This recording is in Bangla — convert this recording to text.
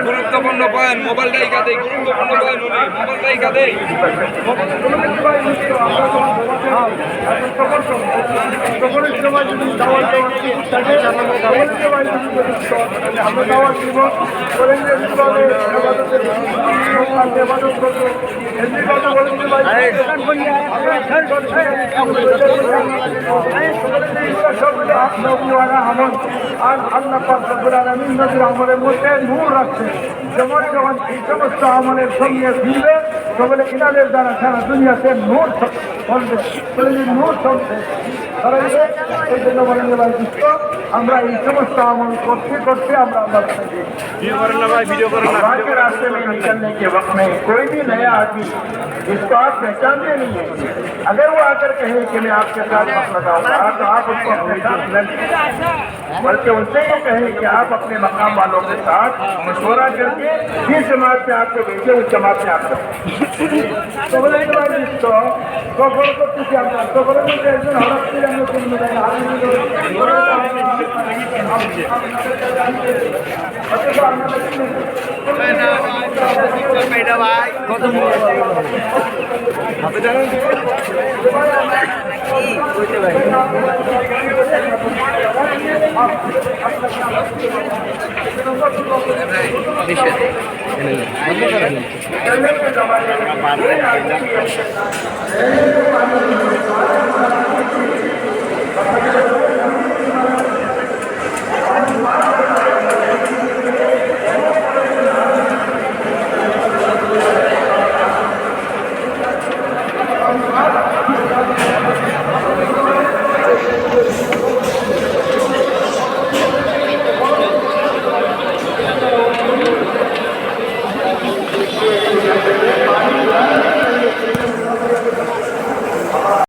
গুরুত্বপূর্ণ পয়েন্ট মোবাইলটাই কাঁদে, গুরুত্বপূর্ণ পয়েন্ট উনি মোবাইলটাই কাঁদে। আল্লাহ পাক রব্বুল আলামিন নবীর আমলের মধ্যে নূর রাখছে। যেমন যখন এই সমস্ত আমলের সঙ্গে ফিরবে তবে ইনাদের দ্বারা সারা দুনিয়াতে নূর নূর চলছে। এই জন্য বলেন আমরা এই সমস্ত আমল করতে করতে আমরা के रास्ते में निकलने के वक्त में कोई भी नया आदमी जिसको आप पहचानते नहीं है, अगर वो आकर कहे कि मैं आपके साथ वक्त लगाऊंगा तो आप उसको अपने साथ न बल्कि उनसे ये कहें कि आप अपने मकाम वालों के साथ मशवरा करके जिस जमात से आपको भेजे उस जमात से आप जाओ। तो बोले सफर করতে আমরা সফরের মধ্যে একজন হঠাৎ করে আমরা শুনতে পাই Gracias.